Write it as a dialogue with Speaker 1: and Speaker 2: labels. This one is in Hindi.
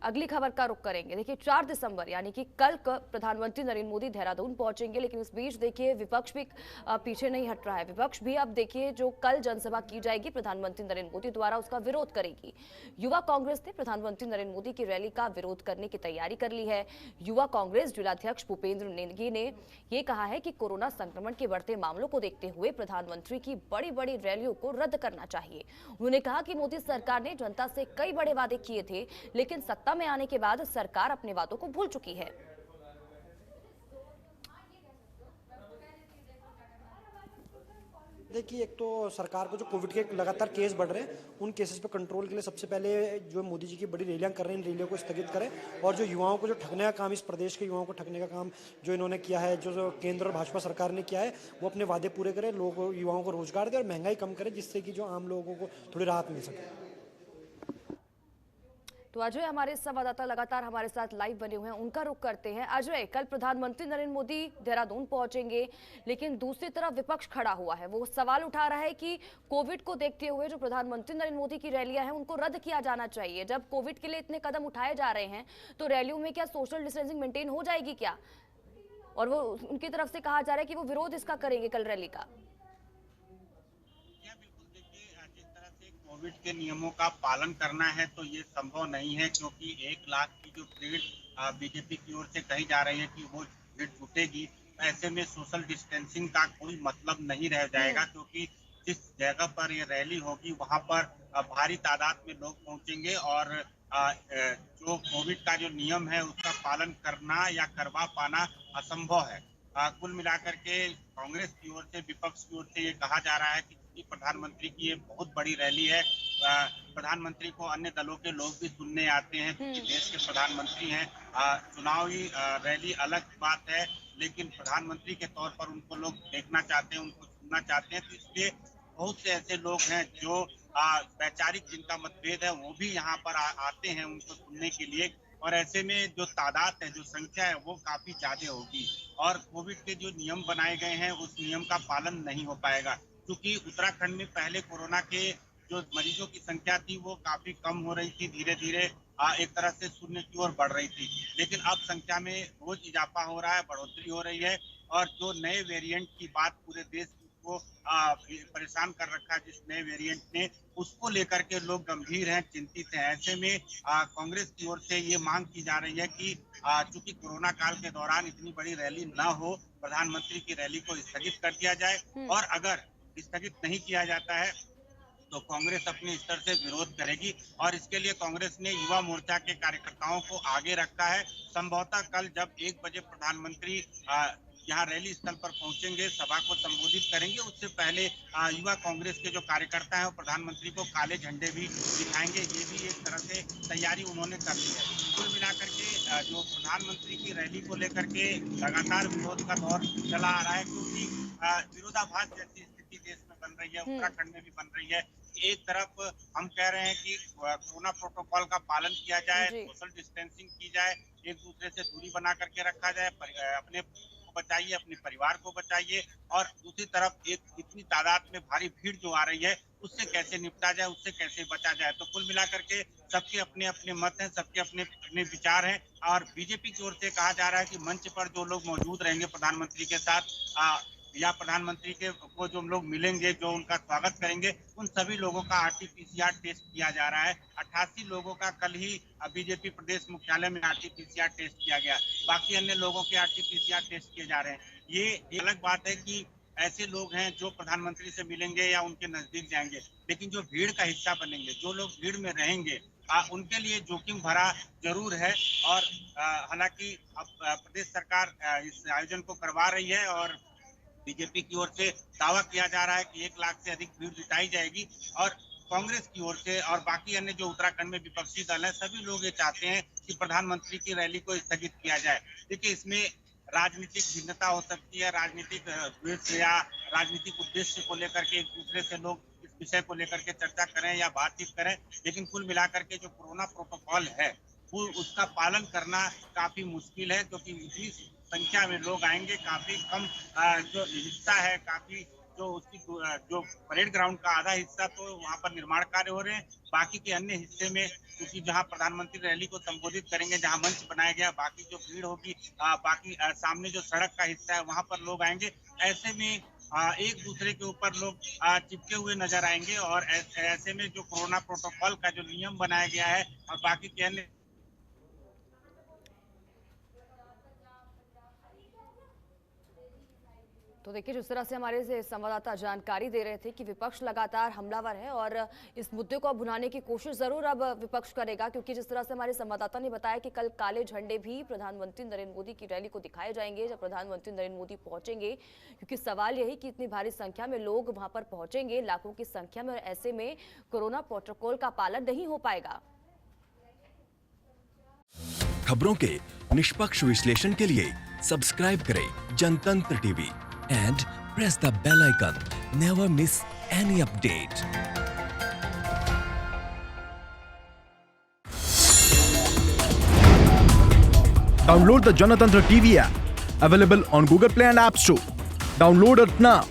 Speaker 1: अगली खबर का रुख करेंगे। देखिए 4 दिसंबर यानी कि कल प्रधानमंत्री नरेंद्र मोदी देहरादून पहुंचेंगे, लेकिन इस बीच देखिए विपक्ष भी पीछे नहीं हट रहा है। विपक्ष भी अब देखिए जो कल जनसभा की जाएगी प्रधानमंत्री नरेंद्र मोदी द्वारा, उसका विरोध करेगी। युवा कांग्रेस ने प्रधानमंत्री नरेंद्र मोदी की रैली का विरोध करने की तैयारी कर ली है। युवा कांग्रेस जिलाध्यक्ष भूपेंद्र नेगी ने यह कहा है कि कोरोना संक्रमण के बढ़ते मामलों को देखते हुए प्रधानमंत्री की बड़ी बड़ी रैलियों को रद्द करना चाहिए। उन्होंने कहा कि मोदी सरकार ने जनता से कई बड़े वादे किए थे, लेकिन सत्ता में आने के बाद सरकार अपने वादों को भूल चुकी है।
Speaker 2: देखिए, एक तो सरकार को जो कोविड के लगातार केस बढ़ रहे हैं, उन केसेस पे कंट्रोल के लिए सबसे पहले जो मोदी जी की बड़ी रैलियां कर रहे हैं, इन रैलियों को स्थगित करें। और जो युवाओं को जो ठगने का काम, इस प्रदेश के युवाओं को ठगने का काम जो इन्होंने किया है, जो केंद्र और भाजपा सरकार ने किया है, वो अपने वादे पूरे करें, लोगों युवाओं को रोजगार दे और महंगाई कम करे, जिससे कि जो आम लोगों को थोड़ी राहत मिल सके।
Speaker 1: तो अजय हमारे संवाददाता लगातार हमारे साथ लाइव बने हुए हैं, उनका रुख करते हैं। अजय, कल प्रधानमंत्री नरेंद्र मोदी देहरादून पहुंचेंगे, लेकिन दूसरी तरफ विपक्ष खड़ा हुआ है। वो सवाल उठा रहा है कि कोविड को देखते हुए जो प्रधानमंत्री नरेंद्र मोदी की रैलियां हैं उनको रद्द किया जाना चाहिए। जब कोविड के लिए इतने कदम उठाए जा रहे हैं तो रैलियों में क्या सोशल डिस्टेंसिंग मेंटेन हो जाएगी क्या? और वो उनकी तरफ से कहा जा रहा है कि वो विरोध इसका करेंगे कल रैली का।
Speaker 3: बिल्कुल, देखिए जिस तरह से कोविड के नियमों का पालन करना है तो ये संभव नहीं है, क्योंकि 1 लाख की जो भीड़ बीजेपी की ओर से कही जा रही है कि वो भीड़ जुटेगी। ऐसे में सोशल डिस्टेंसिंग का कोई मतलब नहीं रह जाएगा, क्योंकि जिस जगह पर ये रैली होगी वहां पर भारी तादाद में लोग पहुंचेंगे और जो कोविड का जो नियम है उसका पालन करना या करवा पाना असंभव है। कुल मिलाकर के कांग्रेस की ओर से, विपक्ष की ओर से ये कहा जा रहा है कि प्रधानमंत्री की ये बहुत बड़ी रैली है। प्रधानमंत्री को अन्य दलों के लोग भी सुनने आते हैं, क्योंकि देश के प्रधानमंत्री हैं। चुनावी रैली अलग बात है, लेकिन प्रधानमंत्री के तौर पर उनको लोग देखना चाहते हैं, उनको सुनना चाहते हैं। तो इसलिए बहुत से ऐसे लोग हैं जो वैचारिक जिनका मतभेद है वो भी यहाँ पर आते हैं उनको सुनने के लिए। और ऐसे में जो तादाद है, जो संख्या है, वो काफी ज्यादा होगी और कोविड के जो नियम बनाए गए हैं उस नियम का पालन नहीं हो पाएगा। क्योंकि उत्तराखंड में पहले कोरोना के जो मरीजों की संख्या थी वो काफी कम हो रही थी, धीरे धीरे एक तरह से शून्य की ओर बढ़ रही थी। लेकिन अब संख्या में रोज इजाफा हो रहा है, बढ़ोतरी हो रही है। और जो नए वेरिएंट की बात पूरे देश को परेशान कर रखा है, जिस नए वेरिएंट ने, उसको लेकर के लोग गंभीर हैं, चिंतित हैं। ऐसे में कांग्रेस की ओर से ये मांग की जा रही है कि चूंकि कोरोना काल के दौरान इतनी बड़ी रैली न हो, प्रधानमंत्री की रैली को स्थगित कर दिया जाए। और अगर स्थगित नहीं किया जाता है तो कांग्रेस अपने स्तर से विरोध करेगी। और इसके लिए कांग्रेस ने युवा मोर्चा के कार्यकर्ताओं को आगे रखा है। संभवतः कल जब 1 बजे प्रधानमंत्री यहाँ रैली स्थल पर पहुंचेंगे, सभा को संबोधित करेंगे, उससे पहले युवा कांग्रेस के जो कार्यकर्ता हैं वो प्रधानमंत्री को काले झंडे भी दिखाएंगे। ये भी एक तरह से तैयारी उन्होंने कर ली है। कुल मिलाकर के जो प्रधानमंत्री की रैली को लेकर के लगातार विरोध का दौर चला आ रहा है, क्योंकि विरोधाभास जैसी स्थिति देश में बन रही है, उत्तराखंड में भी बन रही है। एक तरफ हम कह रहे हैं कि कोरोना प्रोटोकॉल का पालन किया जाए, सोशल डिस्टेंसिंग की जाए, एक दूसरे से दूरी बना करके रखा जाए, अपने को बचाइए, अपने परिवार को बचाइए। और दूसरी तरफ एक इतनी तादाद में भारी भीड़ जो आ रही है, उससे कैसे निपटा जाए, उससे कैसे बचा जाए। तो कुल मिलाकर के सबके अपने अपने मत हैं, सबके अपने अपने विचार हैं। और बीजेपी की ओर से कहा जा रहा है कि मंच पर जो लोग मौजूद रहेंगे प्रधानमंत्री के साथ, या प्रधानमंत्री के को जो लोग मिलेंगे, जो उनका स्वागत करेंगे, उन सभी लोगों का आरटीपीसीआर टेस्ट किया जा रहा है। 88 लोगों का कल ही बीजेपी प्रदेश मुख्यालय में आरटीपीसीआर टेस्ट किया गया। बाकी अन्य लोगों के आरटीपीसीआर टेस्ट किए जा रहे हैं। ये अलग बात है कि ऐसे लोग हैं जो प्रधानमंत्री से मिलेंगे या उनके नजदीक जाएंगे, लेकिन जो भीड़ का हिस्सा बनेंगे, जो लोग भीड़ में रहेंगे, उनके लिए जोखिम भरा जरूर है। और हालांकि अब प्रदेश सरकार इस आयोजन को करवा रही है और बीजेपी की ओर से दावा किया जा रहा है कि 1 लाख से अधिक भीड़ जुटाई जाएगी। और कांग्रेस की ओर से और बाकी अन्य जो उत्तराखंड में विपक्षी दल है, सभी लोग ये चाहते हैं कि प्रधानमंत्री की रैली को स्थगित किया जाए। देखिए, इसमें राजनीतिक भिन्नता हो सकती है, राजनीतिक द्वेष या राजनीतिक उद्देश्य को लेकर के एक दूसरे से लोग इस विषय को लेकर के चर्चा करें या बातचीत करें, लेकिन कुल मिलाकर के जो कोरोना प्रोटोकॉल है वो उसका पालन करना काफी मुश्किल है, क्योंकि इतनी संख्या में लोग आएंगे, काफी कम जो हिस्सा है, काफी जो उसकी जो परेड ग्राउंड का आधा हिस्सा तो वहाँ पर निर्माण कार्य हो रहे हैं, बाकी के अन्य हिस्से में क्योंकि जहाँ प्रधानमंत्री रैली को संबोधित करेंगे, जहाँ मंच बनाया गया, बाकी जो भीड़ होगी, बाकी सामने जो सड़क का हिस्सा है वहाँ पर लोग आएंगे। ऐसे में एक दूसरे के ऊपर लोग चिपके हुए नजर आएंगे और ऐसे में जो कोरोना प्रोटोकॉल का जो नियम बनाया गया है और बाकी के अन्य
Speaker 1: तो देखिए, जिस तरह से हमारे से संवाददाता जानकारी दे रहे थे कि विपक्ष लगातार हमलावर है और इस मुद्दे को अब भुनाने की कोशिश जरूर अब विपक्ष करेगा, क्योंकि जिस तरह से हमारे संवाददाता ने बताया कि कल काले झंडे भी प्रधानमंत्री नरेंद्र मोदी की रैली को दिखाए जाएंगे जब प्रधानमंत्री नरेंद्र मोदी पहुंचेंगे, क्योंकि सवाल यही कि इतनी भारी संख्या में लोग वहां पर पहुंचेंगे, लाखों की संख्या में, और ऐसे में कोरोना प्रोटोकॉल का पालन नहीं हो पाएगा।
Speaker 4: खबरों के निष्पक्ष विश्लेषण के लिए सब्सक्राइब करें जनतंत्र TV and press the bell icon. Never miss any update.
Speaker 5: Download the Janatantra TV app, available on Google Play and App Store. Download it now.